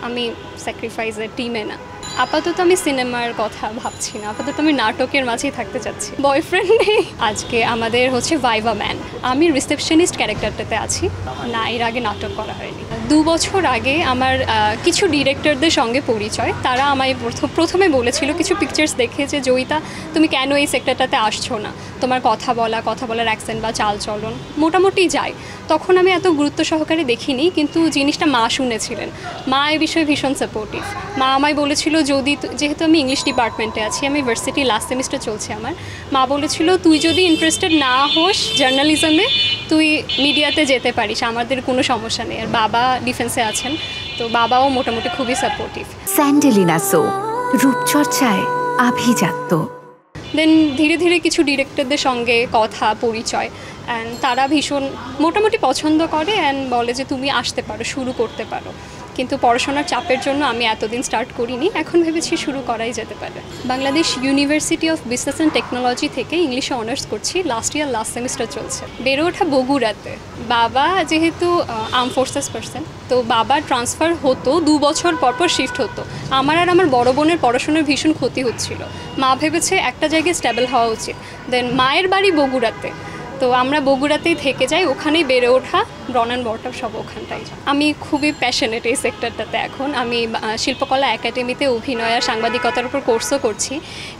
আমি স্যাক্রিফাইসের টিমে না। আপাতত আমি সিনেমার কথা ভাবছি না, আপাতত আমি নাটকের মাঝেই থাকতে চাচ্ছি। বয়ফ্রেন্ড নেই। আজকে আমাদের হচ্ছে ভাইভা ম্যান, আমি রিসেপশনিস্ট ক্যারেক্টারটাতে আছি। না, এর আগে নাটক করা হয়নি। 2 বছর আগে আমার কিছু ডিরেক্টরদের সঙ্গে পরিচয়। তারা আমায় প্রথমে বলেছিল কিছু পিকচার্স দেখে যে জয়িতা তুমি কেন এই সেক্টরটাতে আসছো না, তোমার কথা বলার অ্যাকসেন্ট বা চালচলন মোটামুটি যায়। তখন আমি এত গুরুত্ব সহকারে দেখিনি, কিন্তু জিনিসটা মা শুনেছিলেন। মা এই বিষয়ে ভীষণ সাপোর্টিভ। মা আমায় বলেছিল যেহেতু আমি ইংলিশ ডিপার্টমেন্টে আছি, আমি ভার্সিটি লাস্ট সেমিস্টার চলছে আমার, মা বলেছিল তুই যদি ইন্টারেস্টেড না হোস জার্নালিজমে, তুই মিডিয়াতে যেতে পারিস, আমাদের কোনো সমস্যা নেই। আর বাবা ডিফেন্সে আছেন, তো বাবাও মোটামুটি খুবই সাপোর্টিভ। স্যান্ডেলিনা সো, রূপচর্চায় আভিজাত্য। দেন ধীরে ধীরে কিছু ডিরেক্টরদের সঙ্গে কথা পরিচয়, অ্যান্ড তারা ভীষণ মোটামুটি পছন্দ করে অ্যান্ড বলে যে তুমি আসতে পারো, শুরু করতে পারো। কিন্তু পড়াশোনার চাপের জন্য আমি এতদিন স্টার্ট করিনি, এখন ভেবেছি শুরু করাই যেতে পারে। Bangladesh university of business and technology থেকে ইংলিশে অনার্স করছি, লাস্ট সেমিস্টার চলছে। বেড়ে ওঠা বগুড়াতে। বাবা যেহেতু আর্ম ফোর্সেস পার্সন, তো বাবার ট্রান্সফার হতো 2 বছর পর শিফট হতো। আমার আর আমার বড় বোনের পড়াশোনার ভীষণ ক্ষতি হচ্ছিল। মা ভেবেছে একটা জায়গায় স্টেবল হওয়া উচিত। দেন মায়ের বাড়ি বগুড়াতে, তো আমরা বগুড়াতেই থেকে যাই, ওখানেই বেড়ে ওঠা, রনান বর্টা সব ওখানটাই। আমি খুবই প্যাশনেট এই সেক্টরটাতে। এখন আমি শিল্পকলা একাডেমিতে অভিনয় আর সাংবাদিকতার উপর কোর্সও করছি।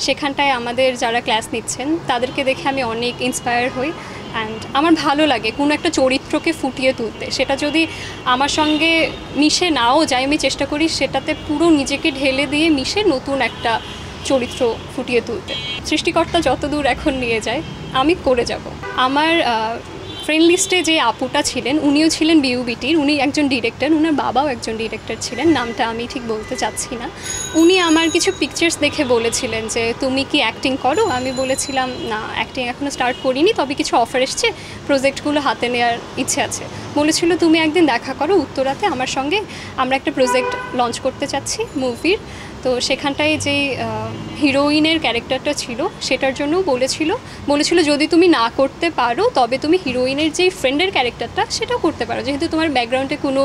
সেখানটায় আমাদের যারা ক্লাস নিচ্ছেন তাদেরকে দেখে আমি অনেক ইন্সপায়ার হই, অ্যান্ড আমার ভালো লাগে কোনো একটা চরিত্রকে ফুটিয়ে তুলতে। সেটা যদি আমার সঙ্গে মিশে নাও যায়, আমি চেষ্টা করি সেটাতে পুরো নিজেকে ঢেলে দিয়ে মিশে নতুন একটা চরিত্র ফুটিয়ে তুলতে। সৃষ্টিকর্তা যতদূর এখন নিয়ে যায় আমি করে যাব। আমার ফ্রেন্ড লিস্টে যে আপুটা ছিলেন উনিও ছিলেন বিউবিটির, উনি একজন ডিরেক্টর, উনার বাবাও একজন ডিরেক্টর ছিলেন, নামটা আমি ঠিক বলতে চাচ্ছি না। উনি আমার কিছু পিকচার্স দেখে বলেছিলেন যে তুমি কি অ্যাক্টিং করো? আমি বলেছিলাম না, অ্যাক্টিং এখনও স্টার্ট করিনি, তবে কিছু অফার এসছে, প্রজেক্টগুলো হাতে নেওয়ার ইচ্ছে আছে। বলেছিল তুমি একদিন দেখা করো উত্তরাতে আমার সঙ্গে, আমরা একটা প্রজেক্ট লঞ্চ করতে চাচ্ছি মুভির। তো সেখানটায় যেই হিরোইনের ক্যারেক্টারটা ছিল সেটার জন্যও বলেছিল যদি তুমি না করতে পারো তবে তুমি হিরোইনের যেই ফ্রেন্ডের ক্যারেক্টারটা সেটাও করতে পারো, যেহেতু তোমার ব্যাকগ্রাউন্ডে কোনো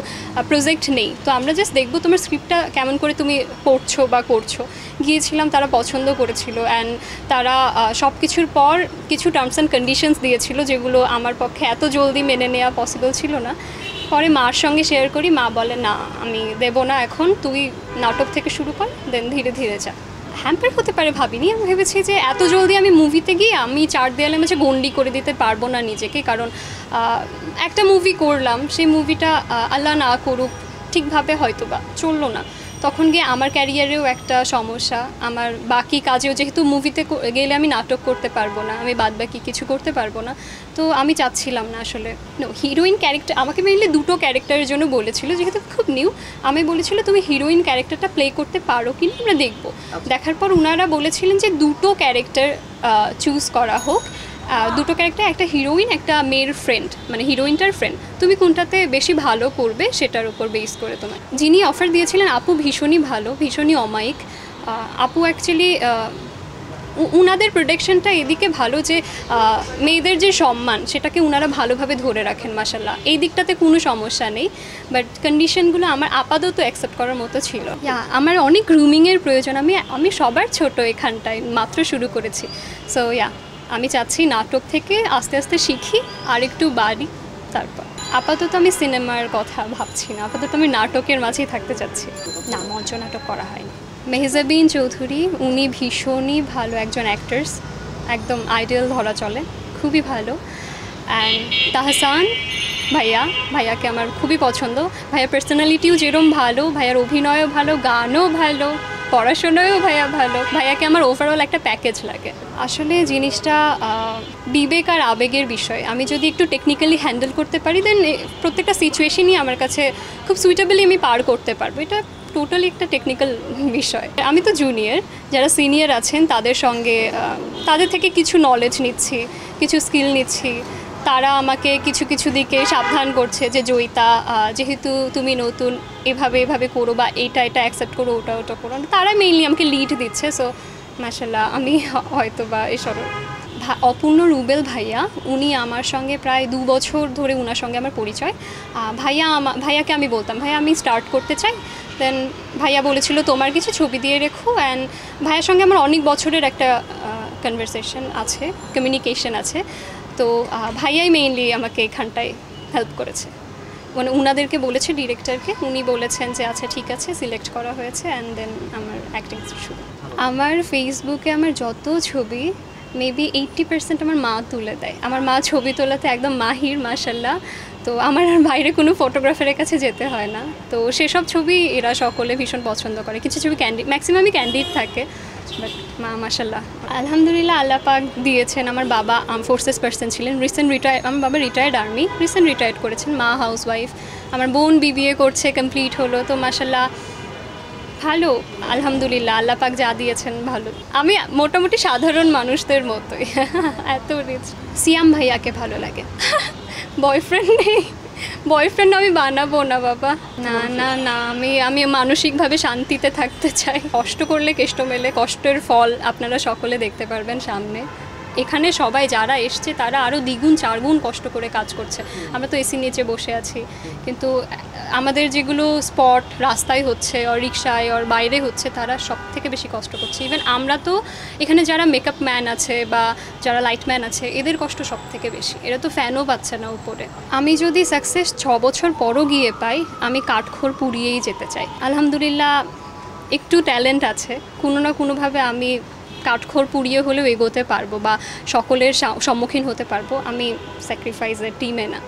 প্রজেক্ট নেই। তো আমরা জাস্ট দেখবো তোমার স্ক্রিপ্টটা কেমন করে তুমি পড়ছো বা করছো। গিয়েছিলাম, তারা পছন্দ করেছিল, অ্যান্ড তারা সব কিছুর পর কিছু টার্মস অ্যান্ড কন্ডিশনস দিয়েছিল যেগুলো আমার পক্ষে এত জলদি মেনে নেওয়া পসিবল ছিল না। পরে মার সঙ্গে শেয়ার করি, মা বলে না আমি দেবো না, এখন তুই নাটক থেকে শুরু কর, দেন ধীরে ধীরে যা। হ্যাম্পার হতে পারে ভাবিনি, আমি ভেবেছি যে এত জলদি আমি মুভিতে গিয়ে আমি 4 দেয়ালের মাঝে গন্ডি করে দিতে পারবো না নিজেকে, কারণ একটা মুভি করলাম, সেই মুভিটা আল্লাহ না করুক ঠিকভাবে হয়তো বা চললো না, তখন গিয়ে আমার ক্যারিয়ারেও একটা সমস্যা, আমার বাকি কাজেও, যেহেতু মুভিতে গেলে আমি নাটক করতে পারবো না, আমি বাদ বাকি কিছু করতে পারবো না। তো আমি চাচ্ছিলাম না আসলে। হিরোইন ক্যারেক্টার আমাকে মেনলি 2টো ক্যারেক্টারের জন্য বলেছিল, যেহেতু খুব নিউ। আমি বলেছিল তুমি হিরোইন ক্যারেক্টারটা প্লে করতে পারো কি না আমরা দেখবো। দেখার পর ওনারা বলেছিলেন যে 2টো ক্যারেক্টার চুজ করা হোক, 2টো ক্যারেক্টার, একটা হিরোইন একটা মেয়ের ফ্রেন্ড, মানে হিরোইনটার ফ্রেন্ড, তুমি কোনটাতে বেশি ভালো করবে সেটার উপর বেস করে তোমার। যিনি অফার দিয়েছিলেন আপু ভীষণই ভালো, ভীষণই অমায়িক আপু। অ্যাকচুয়ালি উনাদের প্রোডাকশনটা এদিকে ভালো যে মেয়েদের যে সম্মান সেটাকে উনারা ভালোভাবে ধরে রাখেন, মাশাল্লাহ, এই দিকটাতে কোনো সমস্যা নেই। বাট কন্ডিশনগুলো আমার আপাতত অ্যাকসেপ্ট করার মতো ছিল। আমার অনেক গ্রুমিংয়ের প্রয়োজন, আমি সবার ছোট, এখানটায় মাত্র শুরু করেছি। সো আমি চাচ্ছি নাটক থেকে আস্তে আস্তে শিখি আর একটু বাড়ি, তারপর। আপাতত আমি সিনেমার কথা ভাবছি না, আপাতত আমি নাটকের মাঝেই থাকতে চাচ্ছি। না, মঞ্চ নাটক করা হয়নি। মেহজাবিন চৌধুরী, উনি ভীষণই ভালো একজন অ্যাক্টার্স, একদম আইডিয়াল ধরা চলে, খুবই ভালো। অ্যান্ড তাহসান ভাইয়াকে আমার খুবই পছন্দ। ভাইয়ার পার্সোনালিটিও যেরকম ভালো, ভাইয়ার অভিনয়ও ভালো, গানও ভালো, পড়াশোনায়ও ভালো। ভাইয়াকে আমার ওভারঅল একটা প্যাকেজ লাগে। আসলে জিনিসটা বিবেক আর আবেগের বিষয়। আমি যদি একটু টেকনিক্যালি হ্যান্ডেল করতে পারি, দেন প্রত্যেকটা সিচুয়েশনই আমার কাছে খুব সুইটেবলি আমি পার করতে পারবো। এটা টোটালি একটা টেকনিক্যাল বিষয়। আমি তো জুনিয়র, যারা সিনিয়র আছেন তাদের সঙ্গে তাদের থেকে কিছু নলেজ নিচ্ছি, কিছু স্কিল নিচ্ছি। তারা আমাকে কিছু দিকে সাবধান করছে যে জয়িতা, যেহেতু তুমি নতুন, এভাবে করো, বা এটা অ্যাকসেপ্ট করো, ওটা করো। তারা মেইনলি আমাকে লিড দিচ্ছে। সো মাশাআল্লাহ, আমি হয়তো বা এসব অপূর্ণ রুবেল ভাইয়া, উনি আমার সঙ্গে প্রায় 2 বছর ধরে ওনার সঙ্গে আমার পরিচয়। ভাইয়াকে আমি বলতাম, ভাইয়া আমি স্টার্ট করতে চাই। দেন ভাইয়া বলেছিল তোমার কিছু ছবি দিয়ে রেখো। অ্যান্ড ভাইয়ার সঙ্গে আমার অনেক বছরের একটা কনভারসেশন আছে, কমিউনিকেশন আছে। তো ভাইয়াই মেইনলি আমাকে এখানটায় হেল্প করেছে, মানে উনাদেরকে বলেছে, ডিরেক্টরকে, উনি বলেছেন যে আচ্ছা ঠিক আছে, সিলেক্ট করা হয়েছে। অ্যান্ড দেন আমার অ্যাক্টিং শুরু। আমার ফেসবুকে আমার যত ছবি মেবি 80% আমার মা তুলে দেয়। আমার মা ছবি তোলাতে একদম মাহির, মাশাল্লাহ। তো আমার আর বাইরে কোনো ফটোগ্রাফারের কাছে যেতে হয় না। তো সেসব ছবি এরা সকলে ভীষণ পছন্দ করে। কিছু ছবি ম্যাক্সিমামই ক্যান্ডিড থাকে, বাট মা মাশাল্লাহ। আলহামদুলিল্লাহ, আল্লাহ পাক দিয়েছেন। আমার বাবা ফোর্সেস পার্সন ছিলেন, আমার বাবা রিটায়ার্ড আর্মি, রিসেন্ট রিটায়ার্ড করেছেন। মা হাউস ওয়াইফ। আমার বোন বিবিএ করছে, কমপ্লিট হলো। তো মাশাল্লাহ ভালো, আলহামদুলিল্লাহ, আল্লাহ পাক যা দিয়েছেন ভালো। আমি মোটামুটি সাধারণ মানুষদের মতোই, এত রিচ। সিয়াম ভাইয়াকে ভালো লাগে। বয়ফ্রেন্ড নেই, বয়ফ্রেন্ড আমি বানাবো না বাবা, না না না, আমি মানসিকভাবে শান্তিতে থাকতে চাই। কষ্ট করলে কেষ্ট মেলে, কষ্টের ফল আপনারা সকলে দেখতে পারবেন সামনে। এখানে সবাই যারা এসছে তারা আরও দ্বিগুণ চারগুণ কষ্ট করে কাজ করছে। আমরা তো এসি নিচে বসে আছি, কিন্তু আমাদের যেগুলো স্পট রাস্তায় হচ্ছে, ওর রিক্সায়, ওর বাইরে হচ্ছে, তারা সব থেকে বেশি কষ্ট করছে। ইভেন আমরা তো এখানে যারা মেকআপ ম্যান আছে বা যারা লাইটম্যান আছে, এদের কষ্ট সব থেকে বেশি। এরা তো ফ্যানও পাচ্ছে না উপরে। আমি যদি সাকসেস 6 বছর পরও গিয়ে পাই, আমি কাঠখড় পুড়িয়েই যেতে চাই। আলহামদুলিল্লাহ একটু ট্যালেন্ট আছে, কোনো না কোনোভাবে আমি কাঠখড় পুড়িয়ে হলেও এগোতে পারবো বা সকলের সম্মুখীন হতে পারবো। আমি স্যাক্রিফাইসের টিমে না।